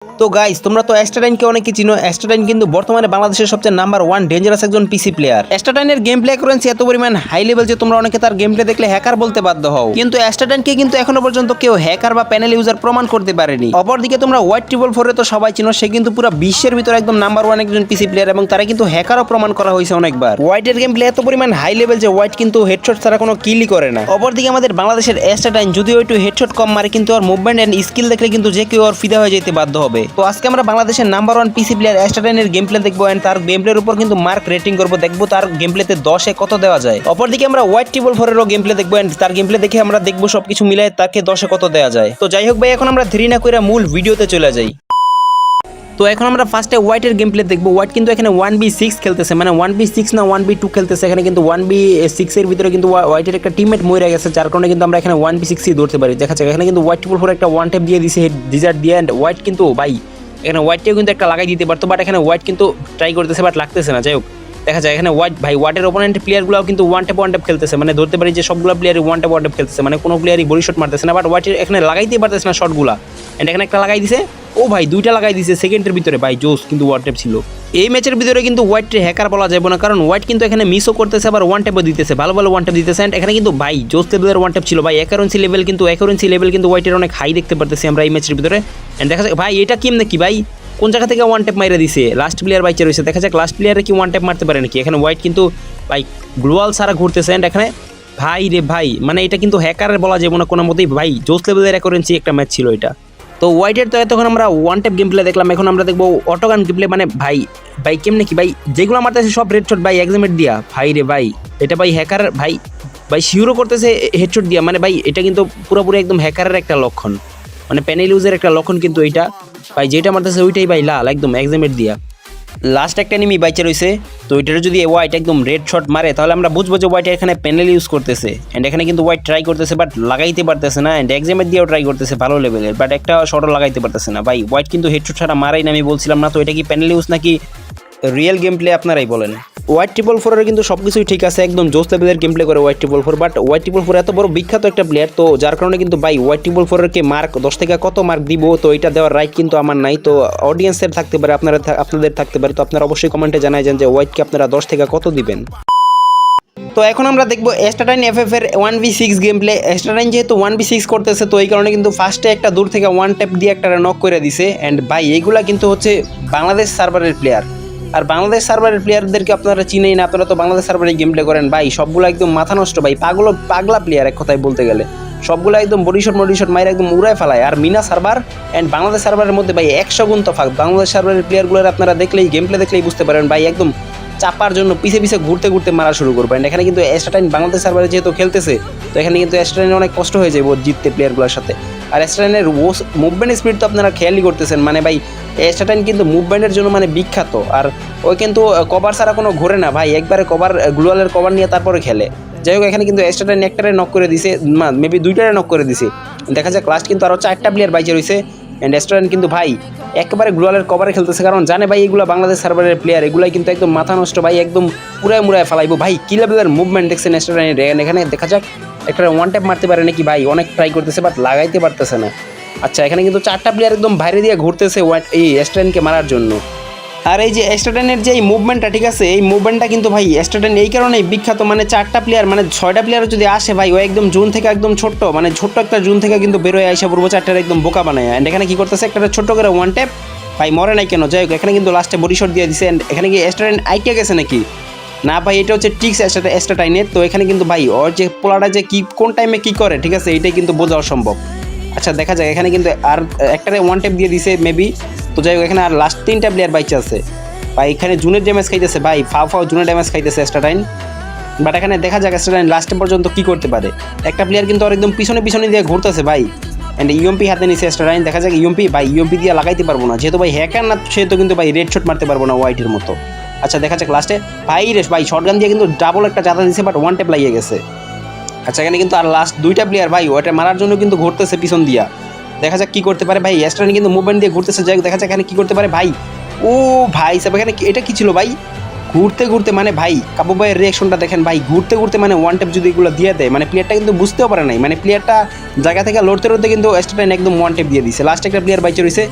তো গাইস তোমরা তো অ্যাস্টাডাইনকে অনেকে চিনো। অ্যাস্টাডাইন কিন্তু বর্তমানে বাংলাদেশের সবচেয়ে নাম্বার 1 ডেঞ্জারাস একজন পিসি প্লেয়ার। অ্যাস্টাডাইনের গেম প্লে করেন্সি এত পরিমাণ হাই লেভেল যে তোমরা অনেকে তার গেম প্লে দেখলে হ্যাকার বলতে বাধ্য হও। কিন্তু অ্যাস্টাডাইনকে কিন্তু এখনো পর্যন্ত কেউ হ্যাকার বা প্যানেল ইউজার প্রমাণ করতে পারেনি। অপরদিকে তোমরা হোয়াইট ট্রিপল ফোরে তো সবাই চিনো, সে কিন্তু পুরো বিশ্বের ভিতরে একদম নাম্বার 1 একজন পিসি প্লেয়ার এবং তারা কিন্তু হ্যাকারও প্রমাণ করা হয়েছে অনেকবার। হোয়াইটের গেম প্লে এত পরিমাণ হাই লেভেল যে হোয়াইট কিন্তু হেডশট ছাড়া কোনো কিলই করে না। অপরদিকে আমাদের বাংলাদেশের অ্যাস্টাডাইন যদিও একটু হেডশট কম মারে, কিন্তু ওর মুভমেন্ট এন্ড স্কিল দেখলে কিন্তু যে কেউ ওর ফিদা হয়ে যেতে বাধ্য হবে। তো আজকে আমরা বাংলাদেশের নাম্বার 1 পিসি প্লেয়ার অ্যাস্টাডাইনের গেম প্লে দেখবো এন্ড তার গেম প্লের উপর কিন্তু মার্ক রেটিং করবো, দেখবো তার গেম প্লেতে 10-এ কত দেওয়া যায়। অপরদিকে আমরা হোয়াইট ট্রিপল ফোরেরও গেম প্লে দেখবো এন্ড তার গেম প্লে দেখে আমরা দেখবো সবকিছু মিলায় তাকে 10-এ কত দেওয়া যায়। তো যাই হোক ভাই, এখন আমরা দেরি না কইরা মূল ভিডিওতে চলে যাই। তো এখন আমরা ফার্স্টে হোয়াইটের গেম প্লে দেখবো। হোয়াইট কিন্তু এখানে 1v6 খেলতেছে, মানে 1v6 না 1v2 খেলতেছে। এখানে কিন্তু 1v6 এর ভিতরে কিন্তু হোয়াইটের একটা টিমমেট মরে গেছে, যার কারণে কিন্তু আমরা এখানে 1v6ই ধরতে পারি। দেখা যাচ্ছে এখানে কিন্তু হোয়াইট ট্রিপল ফোর একটা ওয়ান ট্যাপ দিয়ে দিছে, ডিজার্ট দিয়ে। এন্ড হোয়াইট কিন্তু ভাই এখানে হোয়াইটটাও কিন্তু একটা লাগাই দিতে পারতো, বাট এখানে হোয়াইট কিন্তু ট্রাই করতেছে বাট লাগতেছে না। যাই হোক, দেখা যায় এখানে হোয়াইট ভাই হোয়াইটের ওপোনেন্ট প্লেয়ারগুলোও কিন্তু ওয়ান ট্যাপ খেলতেছে, মানে ধরতে পারি যে সবগুলো প্লেয়ারই ওয়ান ট্যাপ খেলতেছে, মানে কোনো প্লেয়ারই বডি শট মারতেছে না, বাট হোয়াইটের এখানে লাগাইতে পারতেছে না শটগুলা। এন্ড এখানে একটা লাগাই দিছে, ও ভাই দুইটা লাগাই দিছে সেকেন্ডের ভিতরে, ভাই জোস কিন্তু ওয়ান ট্যাপ ছিল। এই ম্যাচের ভিতরে কিন্তু হোয়াইট হ্যাকার বলা যাবে না, কারণ হোয়াইট কিন্তু এখানে মিসও করতেছে আবার ওয়ান ট্যাপও দিতেছে, ভালো ভালো ওয়ান ট্যাপ দিতেছে। এন্ড এখানে কিন্তু ভাই জোস লেভেলের ওয়ান ট্যাপ ছিল ভাই, অ্যাকুরেন্সি লেভেল কিন্তু হোয়াইটের অনেক হাই দেখতে পারতেছি আমরা এই ম্যাচের ভিতরে। এন্ড দেখা যায় ভাই এটা কেমনে কি ভাই, কোন জায়গা থেকে ওয়ান ট্যাপ মাইরা দিছে, লাস্ট প্লেয়ার বাইচে রয়েছে। দেখা যাক লাস্ট প্লেয়ারে কি ওয়ান ট্যাপ মারতে পারে নাকি। এখানে হোয়াইট কিন্তু ভাই গ্লোয়াল সারা ঘুরতেছে। এন্ড এখানে ভাই রে ভাই, মানে এটা কিন্তু হ্যাকারের বলা যাবে না কোনো মতেই, ভাই জোস লেভেলের অ্যাকুরেন্সি একটা ম্যাচ ছিল এটা। তো হোয়াইটের তো তখন আমরা ওয়ান ট্যাপ গেম প্লে দেখলাম, এখন আমরা দেখবো অটোগান গেম প্লে। মানে ভাই ভাই কেমনে কি ভাই, যেগুলো মারতেছে সব রেড শট ভাই এক্সামেট দিয়া, ভাই রে ভাই এটা ভাই হ্যাকার ভাই, ভাই শিওরও করতেছে হেডশট দিয়া, মানে ভাই এটা কিন্তু পুরোপুরি একদম হ্যাকারের একটা লক্ষণ, মানে প্যানেল ইউজের একটা লক্ষণ কিন্তু এইটা ভাই, যেটা মারতেছে ওইটাই ভাই লাল একদম এক্সামেট দিয়া। লাস্ট একটা এনিমি বাইচে রয়েছে, তো ওইটার যদি হোয়াইট একদম রেড শট মারে তাহলে আমরা বুঝবো যে হোয়াইট এখানে প্যানেল ইউজ করতেছে। এন্ড এখানে কিন্তু হোয়াইট ট্রাই করতেছে বাট লাগাইতে পারতেছে না। এন্ড এক্সামেট দিয়েও ট্রাই করতেছে ভালো লেভেলের, বাট একটা শটও লাগাইতে পারতেছে না। ভাই হোয়াইট কিন্তু হেডশট ছাড়া মারাই না, আমি বলছিলাম না? তো এটা কি প্যানেল ইউজ নাকি রিয়েল গেম প্লে আপনারাই বলেন। হোয়াইট ট্রিপল ফোরের কিন্তু সব কিছুই ঠিক আছে, একদম জোস লেভেলের গেম প্লে করে white triple four, but white triple four এত বড় বিখ্যাত একটা প্লেয়ার, তো যার কারণে কিন্তু ভাই হোয়াইট ট্রিপল ফোরেরকে মার্ক 10 থেকে কত মার্ক দিব, তো এটা দেওয়ার রাইট কিন্তু আমার নাই। তো অডিয়েন্সের থাকতে পারে, আপনাদের থাকতে পারে, তো আপনারা অবশ্যই কমেন্টে জানাই যান যে হোয়াইটকে আপনারা 10 থেকে কত দিবেন। তো এখন আমরা দেখবো অ্যাস্টাডাইন এফএফ এর 1v6 গেম প্লে। অ্যাস্টাডাইন যেহেতু 1v6 করতেছে, তো এই কারণে কিন্তু ফার্স্টে একটা দূর থেকে ওয়ান ট্যাপ দিয়ে একটা নক করে দিছে। এন্ড ভাই এইগুলা কিন্তু হচ্ছে বাংলাদেশ সার্ভারের প্লেয়ার, আর বাংলাদেশ সার্ভারের প্লেয়ারদেরকে আপনারা চিনেই না, আপনারা তো বাংলাদেশ সার্ভারে গেম প্লে করেন ভাই, সবগুলো একদম মাথা নষ্ট ভাই, পাগলা প্লেয়ার এক কথায় বলতে গেলে, সবগুলো একদম বডি শট মাইরা একদম উড়ায় ফেলায়। আর মিনা সার্ভার অ্যান্ড বাংলাদেশ সার্ভারের মধ্যে ভাই 100 গুণ তফাৎ। বাংলাদেশ সার্ভারের প্লেয়ারগুলোর আপনারা দেখলেই গেম প্লে দেখলেই বুঝতে পারেন ভাই, একদম চাপার জন্য পিছে ঘুরতে মারা শুরু করবেন। এখানে কিন্তু অ্যাস্টাডাইন বাংলাদেশ সার্ভারে যেহেতু খেলতেছে, তো এখানে কিন্তু অ্যাস্টাডাইনের অনেক কষ্ট হয়ে যায় জিততে প্লেয়ারগুলোর সাথে। আর অ্যাস্টাডাইনের মুভমেন্ট স্পিড তো আপনারা খেয়ালই করতেছেন, মানে ভাই অ্যাস্টাডাইন কিন্তু মুভমেন্টের জন্য মানে বিখ্যাত। আর ওই কিন্তু কভার ছাড়া কোনো ঘোরে না ভাই, একবারে গ্লোয়ালের কভার নিয়ে তারপরে খেলে। যাই হোক, এখানে কিন্তু অ্যাস্টাডাইন একটারে নক করে দিছে, মেবি দুইটারে নক করে দিছে। দেখা যাক লাস্ট কিন্তু আরও 4টা প্লেয়ার বাইচে রয়েছে। অ্যান্ড অ্যাস্টাডাইন কিন্তু ভাই একেবারে গ্লোয়ালের কভারে খেলতেছে, কারণ জানে ভাই এগুলো বাংলাদেশ সার্ভারের প্লেয়ার, এগুলাই কিন্তু একদম মাথা নষ্ট ভাই, একদম মুড়ায় ফেলাইবো ভাই। কি লেভেলের মুভমেন্ট দেখছেন অ্যাস্টাডাইনের। এখানে দেখা যাক একটা ওয়ান ট্যাপ মারতে পারে নাকি ভাই, অনেক ট্রাই করতেছে বাট লাগাইতে পারতেছে না। আচ্ছা, এখানে কিন্তু 4টা প্লেয়ার একদম বাইরে দিয়ে ঘুরতেছে এই অ্যাস্টাডাইনকে মারার জন্য। আর এই যে অ্যাস্টাডাইনের যে এই মুভমেন্টটা, ঠিক আছে, এই মুভমেন্টটা কিন্তু ভাই অ্যাস্টাডাইন এই কারণেই বিখ্যাত, মানে 4টা প্লেয়ার মানে 6টা প্লেয়ার যদি আসে ভাই, ও একদম জোন থেকে একদম ছোট্ট, মানে ছোট্ট একটা জোন থেকে কিন্তু বেরোয় আইসা পূর্ব 4টার একদম বোকা বানায়। অ্যান্ড এখানে কি করতেছে একটা ছোট্ট করে ওয়ান ট্যাপ, ভাই মরে নাই কেন। যাই হোক, এখানে কিন্তু লাস্টে বডি শট দিয়ে দিছে। অ্যান্ড এখানে কি অ্যাস্টাডাইন আইটিয়া গেছে নাকি না ভাই, এটা হচ্ছে টিক্স অ্যাস্টাডাইনের। তো এখানে কিন্তু ভাই ওর যে পোলাটা যে কি কোন টাইমে কি করে, ঠিক আছে, এটাই কিন্তু বোঝা অসম্ভব। আচ্ছা দেখা যাক, এখানে কিন্তু আর একটারে ওয়ান ট্যাপ দিয়ে দিছে মেবি। তো যাই হোক, এখানে আর লাস্ট 3টা প্লেয়ার বাইচে আছে ভাই, এখানে জুনের ড্যামেজ খাইতেছে ভাই, ফাও জুনের ড্যামেজ খাইতেছে অ্যাস্টাডাইন। বাট এখানে দেখা যাক অ্যাস্টাডাইন লাস্ট পর্যন্ত কি করতে পারে। একটা প্লেয়ার কিন্তু আর একদম পিছনে দিয়ে ঘুরতেছে ভাই। অ্যান্ড ইউএমপি হাতে নিছে অ্যাস্টাডাইন, দেখা যাক ইউএমপি দিয়ে লাগাইতে পারবো না, যেহেতু ভাই হ্যাকার না, সেহেতু কিন্তু ভাই রেড শট মারতে পারবো না হোয়াইটের মতো। আচ্ছা দেখা যাক লাস্টে ভাই শটগান দিয়ে কিন্তু ডাবল একটা চাঁদা দিছে, বাট ওয়ান ট্যাপ লাগিয়ে গেছে। আচ্ছা, এখানে কিন্তু আর লাস্ট 2টা প্লেয়ার ভাই ওটা মারার জন্য কিন্তু ঘুরতেছে পিছন দিয়া, দেখা যাক কি করতে পারে ভাই। অ্যাস্টাডাইন কিন্তু মুভমেন্ট দিয়ে ঘুরতেছে, যাই দেখা যাক এখানে কি করতে পারে ভাই। ও ভাই সাহেব, এখানে এটা কি ছিল ভাই, ঘুরতে মানে ভাই কাবু ভাইয়ের রিয়াকশনটা দেখেন ভাই, ঘুরতে মানে ওয়ান ট্যাপ যদি এগুলো দিয়ে দেয়, মানে প্লেয়ারটা কিন্তু বুঝতেও পারে নাই, মানে প্লেয়ারটা জায়গা থেকে লড়তে কিন্তু অ্যাস্টাডাইন একদম ওয়ান ট্যাপ দিয়ে দিছে। লাস্ট একটা প্লেয়ার বাইচে রয়েছে,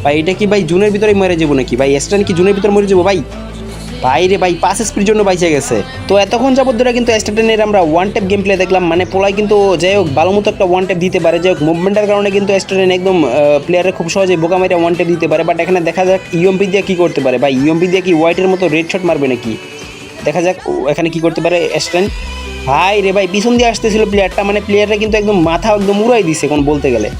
ভাই এটা কি ভাই জুনের ভিতরে মরে যাবো নাকি ভাই? স্ট্যান্ড কি জুনের ভিতরে মরে যাবো ভাই? ভাই রে ভাই 5 স্পিড জন্য বাইচে গেছে। তো এতক্ষণ যাবত ধরে কিন্তু স্ট্যান্ডের আমরা ওয়ান ট্যাপ গেম প্লে দেখলাম, মানে পোলাই কিন্তু যাই হোক ভালো মতো একটা ওয়ান ট্যাপ দিতে পারে, যাই হোক মুভমেন্টের কারণে কিন্তু স্ট্যান্ড একদম প্লেয়ারে খুব সহজে বোকা মাইরা ওয়ান ট্যাপ দিতে পারে। বাট এখানে দেখা যাক ইএমপি দিয়ে কী করতে পারে ভাই। ইএমপি দিয়ে কি হোয়াইটের মতো রেড শট মারবে নাকি? দেখা যাক এখানে কি করতে পারে স্ট্যান্ড। ভাই রে ভাই পিছন দিয়ে আসতেছিল প্লেয়ারটা, মানে প্লেয়ারটা কিন্তু একদম মাথা একদম উড়াই দিছে কোন বলতে গেলে।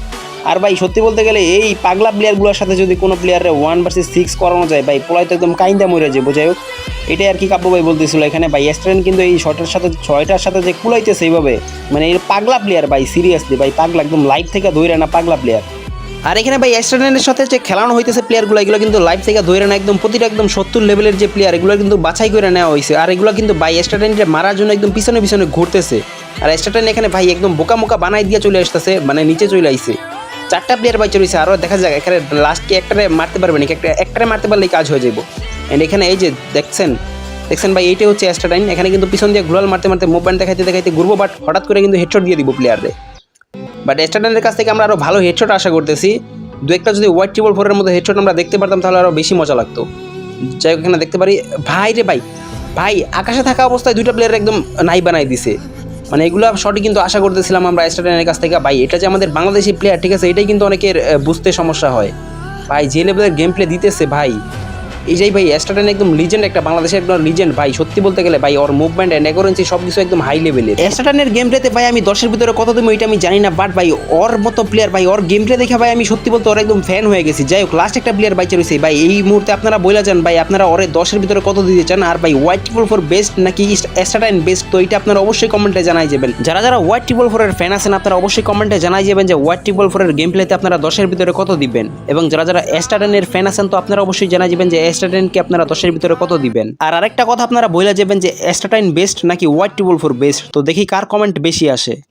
আর ভাই সত্যি বলতে গেলে এই পাগলা প্লেয়ারগুলোর সাথে যদি কোনো প্লেয়ারের 1 ভার্সেস 6 করানো যায় ভাই, পোলাই তো একদম কাইন্দা মরে যাবো। যাই হোক এটাই আর কি কাব্য ভাই বলতেছিল এখানে ভাই। স্ট্যান্ড কিন্তু এই ছয়টার সাথে যে কুলাইতেছে এইভাবে, মানে এই পাগলা প্লেয়ার ভাই, সিরিয়াসলি ভাই পাগলা, একদম লাইভ থেকে ধরে না পাগলা প্লেয়ার। আর এখানে ভাই স্ট্যান্ডের সাথে যে খেলানো হইতেছে প্লেয়ারগুলো, এগুলো কিন্তু লাইভ থেকে ধরে না একদম প্রতিটা একদম 70 লেভেলের যে প্লেয়ার, এগুলো কিন্তু বাছাই করে নেওয়া হয়েছে। আর এগুলো কিন্তু ভাই স্ট্যান্ডে মারার জন্য একদম পিছনে পিছনে ঘুরতেছে। আর স্ট্যান্ড এখানে ভাই একদম বোকা মোকা বানাই দিয়ে চলে আসতেছে, মানে নিচে চলে আইছে। 4টা প্লেয়ার বাইচে রয়েছে, আরও দেখা যাক এখানে লাস্ট কি একটারে মারতে পারবে নাকি, একটারে মারতে পারলেই কাজ হয়ে যাবো। অ্যান্ড এখানে এই যে দেখছেন ভাই এইটাই হচ্ছে স্ট্যান্ড। এখানে কিন্তু পিছন দিয়ে গ্লোয়াল মারতে মারতে মুভমেন্ট দেখাইতে ঘুরবো, বাট হঠাৎ করে কিন্তু হেডশট দিয়ে দিব প্লেয়ারে। বাট স্ট্যান্ডের কাছ থেকে আমরা আরও ভালো হেডশট আশা করতেছি। দু একটা যদি হোয়াইট 444-এর মধ্যে হেডশট আমরা দেখতে পারতাম তাহলে আরও বেশি মজা লাগতো। যাই হোক এখানে দেখতে পারি ভাই রে ভাই আকাশে থাকা অবস্থায় 2টা প্লেয়ার একদম নাই বানাই দিছে। মানে এগুলো শটই কিন্তু আশা করতেছিলাম আমরা স্ট্যান্ডের কাছ থেকে। ভাই এটা যে আমাদের বাংলাদেশি প্লেয়ার, ঠিক আছে, এটাই কিন্তু অনেকের বুঝতে সমস্যা হয় ভাই, যে লেভেলের গেম প্লে দিতেছে ভাই। এই যে ভাই স্ট্যান্ড একদম লিজেন্ড, একটা বাংলাদেশের একদম লিজেন্ড ভাই। সত্যি বলতে গেলে ভাই ওর মুভমেন্ট অ্যান্ড অ্যাকুরেন্সি সব কিছু একদম হাই লেভেলের। স্ট্যান্ডের গেম প্লেতে ভাই আমি 10-এর ভিতরে কত দেবো এটা আমি জানি না, বাট ভাই ওর মতো প্লেয়ার ভাই, ওর গেম প্লে দেখে ভাই আমি সত্যি বলতে ওর একদম ফ্যান হয়ে গেছি। যাই হোক লাস্ট একটা প্লেয়ার বাইচে রয়েছে ভাই, এই মুহূর্তে আপনারা বলে যান ভাই আপনারা ওরে 10-এর ভিতরে কত দিতে চান। আর ভাই হোয়াইট 444 বেস্ট নাকি স্ট্যান্ড বেস্ট, তো এটা আপনারা অবশ্যই কমেন্টে জানাই যাবেন। যারা হোয়াইট 444-এর ফ্যান আছেন আপনারা অবশ্যই কমেন্টে জানাই যাবেন যে হোয়াইট 444-এর গেম প্লেতে আপনারা 10-এর ভিতরে কত দিবেন। এবং যারা স্ট্যান্ডের ফ্যান আছেন তো আপনারা অবশ্যই জানাই যাবেন যে স্ট্যান্ডকে আপনারা 10-এর ভিতরে কত দিবেন। আর আরেকটা কথা আপনারা বলে যাবেন যে স্ট্যান্ড বেস্ট নাকি হোয়াইট 444 বেস্ট, তো দেখি কার কমেন্ট বেশি আসে।